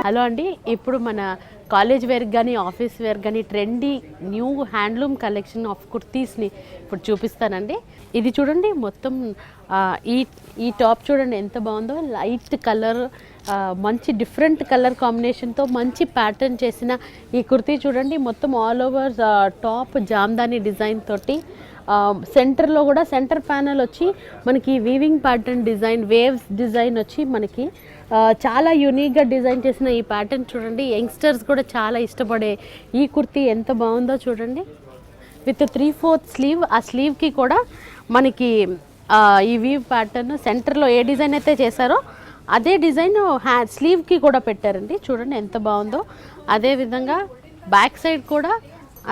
Hello అండి, ఇప్పుడు మన కాలేజ్ వేర్ కానీ ఆఫీస్ వేర్ కానీ trendy new handloom collection of కుర్తీస్ని ఇప్పుడు చూపిస్తానండి. ఇది చూడండి, మొత్తం ఈ ఈ టాప్ చూడండి ఎంత బాగుందో. లైట్ కలర్, మంచి డిఫరెంట్ కలర్ కాంబినేషన్తో మంచి ప్యాటర్న్ చేసిన ఈ కుర్తీ చూడండి. మొత్తం all over top Jamdani design తోటి, సెంటర్లో కూడా సెంటర్ ప్యానల్ వచ్చి మనకి weaving pattern design, waves design వచ్చి మనకి చాలా యూనిక్గా డిజైన్ చేసిన ఈ ప్యాటర్న్ చూడండి. యంగ్స్టర్స్ కూడా చాలా ఇష్టపడే ఈ కుర్తీ ఎంత బాగుందో చూడండి. విత్ 3/4 స్లీవ్, ఆ స్లీవ్కి కూడా మనకి ఈ వీవ్ ప్యాటర్న్ సెంటర్లో ఏ డిజైన్ అయితే చేశారో అదే డిజైన్ స్లీవ్కి కూడా పెట్టారండి. చూడండి ఎంత బాగుందో. అదేవిధంగా బ్యాక్ సైడ్ కూడా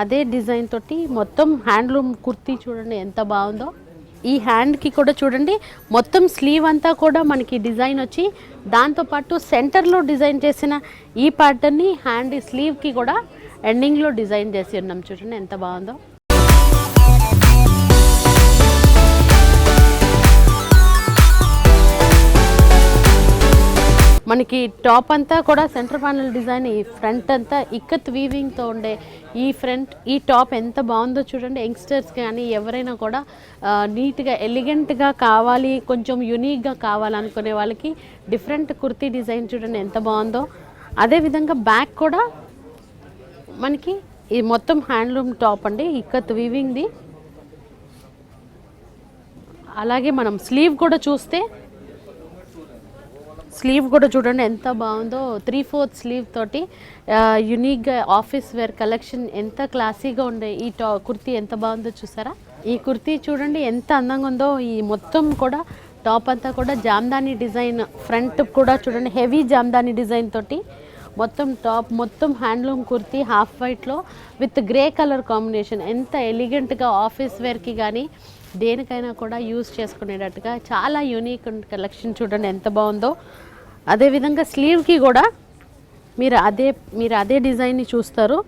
అదే డిజైన్ తోటి మొత్తం హ్యాండ్లూమ్ కుర్తీ చూడండి ఎంత బాగుందో. ఈ హ్యాండ్కి కూడా చూడండి, మొత్తం స్లీవ్ అంతా కూడా మనకి డిజైన్ వచ్చి దాంతోపాటు సెంటర్లో డిజైన్ చేసిన ఈ ప్యాటర్న్ని హ్యాండ్ స్లీవ్కి కూడా ఎండింగ్లో డిజైన్ చేసి ఉన్నాం. చూడండి ఎంత బాగుందో. మనకి టాప్ అంతా కూడా సెంటర్ ప్యానల్ డిజైన్, ఈ ఫ్రంట్ అంతా ఇక్కత్ వీవింగ్తో ఉండే ఈ టాప్ ఎంత బాగుందో చూడండి. యంగ్స్టర్స్ కానీ ఎవరైనా కూడా నీట్గా ఎలిగెంట్గా కావాలి, కొంచెం యూనిక్గా కావాలనుకునే వాళ్ళకి డిఫరెంట్ కుర్తీ డిజైన్ చూడండి ఎంత బాగుందో. అదేవిధంగా బ్యాక్ కూడా మనకి ఈ మొత్తం హ్యాండ్లూమ్ టాప్ అండి, ఇక్కత్ వీవింగ్ది. అలాగే మనం స్లీవ్ కూడా చూడండి ఎంత బాగుందో. 3/4 స్లీవ్ తోటి యూనిక్గా ఆఫీస్ వేర్ కలెక్షన్ ఎంత క్లాసీగా ఉండే ఈ కుర్తీ ఎంత బాగుందో చూసారా. ఈ కుర్తీ చూడండి ఎంత అందంగా ఉందో. ఈ మొత్తం కూడా టాప్ అంతా కూడా జామ్దాని డిజైన్, ఫ్రంట్ కూడా చూడండి హెవీ జామ్దాని డిజైన్ తోటి మొత్తం టాప్ మొత్తం హ్యాండ్లూమ్ కుర్తీ హాఫ్ వైట్లో విత్ గ్రే కలర్ కాంబినేషన్. ఎంత ఎలిగెంట్గా ఆఫీస్ వేర్కి కానీ దేనికైనా కూడా యూజ్ చేసుకునేటట్టుగా చాలా యూనిక్ కలెక్షన్ చూడండి ఎంత బాగుందో. అదేవిధంగా స్లీవ్కి కూడా మీరు అదే డిజైన్ని చూస్తారు.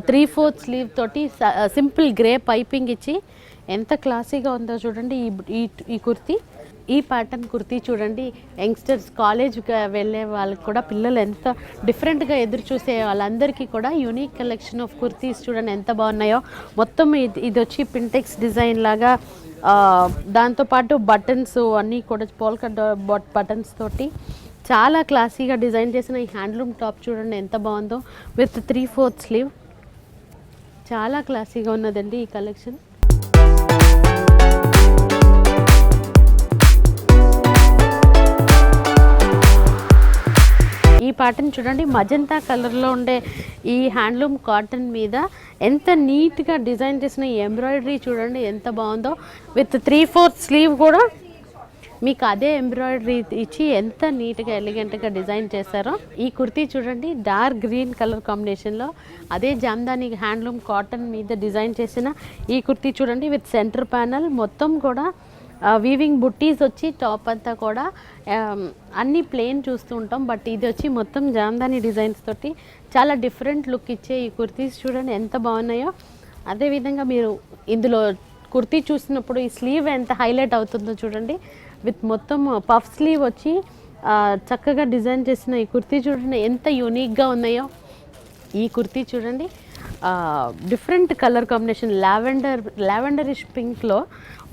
3/4 స్లీవ్ తోటి సింపుల్ గ్రే పైపింగ్ ఇచ్చి ఎంత క్లాసీగా ఉందో చూడండి ఈ కుర్తీ. ఈ ప్యాటర్న్ కుర్తీ చూడండి, యంగ్స్టర్స్ కాలేజ్కి వెళ్ళే వాళ్ళకి కూడా, పిల్లలు ఎంత డిఫరెంట్గా ఎదురు చూసే వాళ్ళందరికీ కూడా యూనిక్ కలెక్షన్ ఆఫ్ కుర్తీస్ చూడండి ఎంత బాగున్నాయో. మొత్తం ఇది వచ్చి పింటెక్స్ డిజైన్ లాగా, దాంతోపాటు బటన్స్ అన్నీ కూడా పోల్కా బటన్స్ తోటి చాలా క్లాసీగా డిజైన్ చేసిన ఈ హ్యాండ్లూమ్ టాప్ చూడండి ఎంత బాగుందో. విత్ 3/4 స్లీవ్ చాలా క్లాసీగా ఉన్నదండి ఈ కలెక్షన్. ఈ ప్యాటర్న్ చూడండి, మజంతా కలర్లో ఉండే ఈ హ్యాండ్లూమ్ కాటన్ మీద ఎంత నీట్గా డిజైన్ చేసిన ఈ ఎంబ్రాయిడరీ చూడండి ఎంత బాగుందో. విత్ 3/4 స్లీవ్ కూడా మీకు అదే ఎంబ్రాయిడరీ ఇచ్చి ఎంత నీట్గా ఎలిగెంట్గా డిజైన్ చేశారో. ఈ కుర్తీ చూడండి, డార్క్ గ్రీన్ కలర్ కాంబినేషన్లో అదే జామ్దాని హ్యాండ్లూమ్ కాటన్ మీద డిజైన్ చేసిన ఈ కుర్తీ చూడండి. విత్ సెంటర్ ప్యానల్ మొత్తం కూడా వీవింగ్ బుట్టీస్ వచ్చి టాప్ అంతా కూడా అన్నీ ప్లెయిన్ చూస్తూ ఉంటాం, బట్ ఇది వచ్చి మొత్తం జామ్దాని డిజైన్స్ తోటి చాలా డిఫరెంట్ లుక్ ఇచ్చే ఈ కుర్తీస్ చూడండి ఎంత బాగున్నాయో. అదేవిధంగా మీరు ఇందులో కుర్తీ చూసినప్పుడు ఈ స్లీవ్ ఎంత హైలైట్ అవుతుందో చూడండి. విత్ మొత్తం పఫ్ స్లీవ్ వచ్చి చక్కగా డిజైన్ చేసిన ఈ కుర్తీ చూడండి ఎంత యూనిక్గా ఉన్నాయో. ఈ కుర్తీ చూడండి, డిఫరెంట్ కలర్ కాంబినేషన్, లావెండరిష్ పింక్లో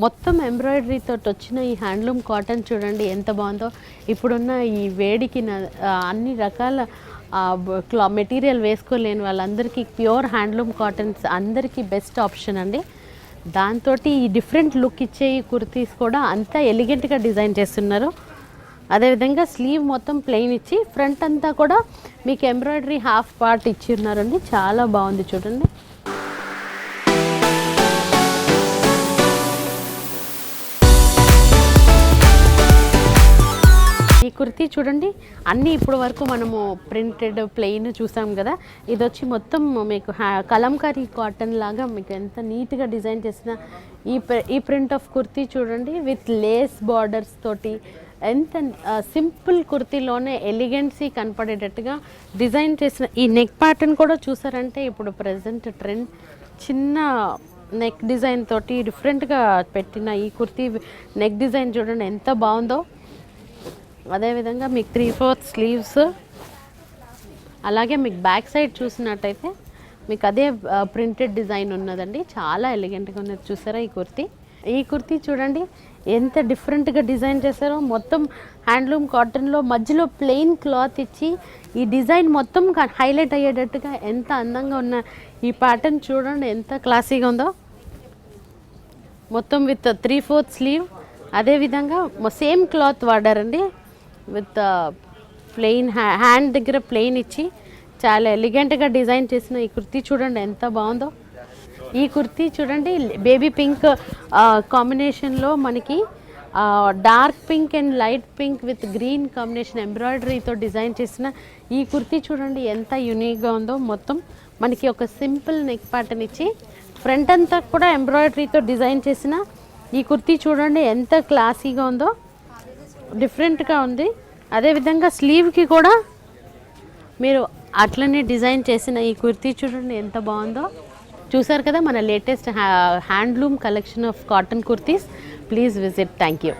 మొత్తం ఎంబ్రాయిడరీతో వచ్చిన ఈ హ్యాండ్లూమ్ కాటన్ చూడండి ఎంత బాగుందో. ఇప్పుడున్న ఈ వేడికి అన్ని రకాల మెటీరియల్ వేసుకోలేని వాళ్ళందరికీ ప్యూర్ హ్యాండ్లూమ్ కాటన్స్ అందరికీ బెస్ట్ ఆప్షన్ అండి. దాంతో ఈ డిఫరెంట్ లుక్ ఇచ్చే ఈ కుర్తీస్ కూడా అంతా ఎలిగెంట్గా డిజైన్ చేస్తున్నారు. అదేవిధంగా స్లీవ్ మొత్తం ప్లెయిన్ ఇచ్చి ఫ్రంట్ అంతా కూడా మీకు ఎంబ్రాయిడరీ హాఫ్ పార్ట్ ఇచ్చి ఉన్నారండి, చాలా బాగుంది చూడండి. ఈ కుర్తీ చూడండి, అన్నీ ఇప్పుడు వరకు మనము ప్రింటెడ్ ప్లెయిన్ చూసాం కదా, ఇది వచ్చి మొత్తం మీకు కలంకారీ కాటన్ లాగా మీకు ఎంత నీట్గా డిజైన్ చేసిన ఈ ప్రింట్ ఆఫ్ కుర్తీ చూడండి. విత్ లేస్ బార్డర్స్ తోటి ఎంత సింపుల్ కుర్తీలోనే ఎలిగెన్సీ కనపడేటట్టుగా డిజైన్ చేసిన ఈ నెక్ ప్యాటర్న్ కూడా చూసారంటే ఇప్పుడు ప్రజెంట్ ట్రెండ్ చిన్న నెక్ డిజైన్ తోటి డిఫరెంట్గా పెట్టిన ఈ కుర్తీ నెక్ డిజైన్ చూడండి ఎంత బాగుందో. అదేవిధంగా మీకు 3/4 స్లీవ్స్, అలాగే మీకు బ్యాక్ సైడ్ చూసినట్టయితే మీకు అదే ప్రింటెడ్ డిజైన్ ఉన్నదండి. చాలా ఎలిగెంట్గా ఉన్నది. చూసారా ఈ కుర్తీ చూడండి ఎంత డిఫరెంట్గా డిజైన్ చేశారో. మొత్తం హ్యాండ్లూమ్ కాటన్లో మధ్యలో ప్లెయిన్ క్లాత్ ఇచ్చి ఈ డిజైన్ మొత్తం హైలైట్ అయ్యేటట్టుగా ఎంత అందంగా ఉన్న ఈ ప్యాటర్న్ చూడండి ఎంత క్లాసీగా ఉందో. మొత్తం విత్ 3/4 స్లీవ్, అదేవిధంగా సేమ్ క్లాత్ వాడారండి. విత్ ప్లెయిన్ హ్యాండ్ దగ్గర ప్లెయిన్ ఇచ్చి చాలా ఎలిగెంట్గా డిజైన్ చేసిన ఈ కుర్తీ చూడండి ఎంత బాగుందో. ఈ కుర్తీ చూడండి బేబీ పింక్ కాంబినేషన్లో మనకి dark pink and light pink with green combination ఎంబ్రాయిడరీతో డిజైన్ చేసిన ఈ కుర్తీ చూడండి ఎంత యూనిక్గా ఉందో. మొత్తం మనకి ఒక సింపుల్ నెక్ ప్యాటర్న్ ఇచ్చి ఫ్రంట్ అంతా కూడా ఎంబ్రాయిడరీతో డిజైన్ చేసిన ఈ కుర్తీ చూడండి ఎంత క్లాసీగా ఉందో, డిఫరెంట్గా ఉంది. అదేవిధంగా స్లీవ్కి కూడా మీరు అట్లనే డిజైన్ చేసిన ఈ కుర్తీ చూడండి ఎంత బాగుందో. చూసారు కదా మన latest handloom collection of cotton kurtis. Please visit. Thank you.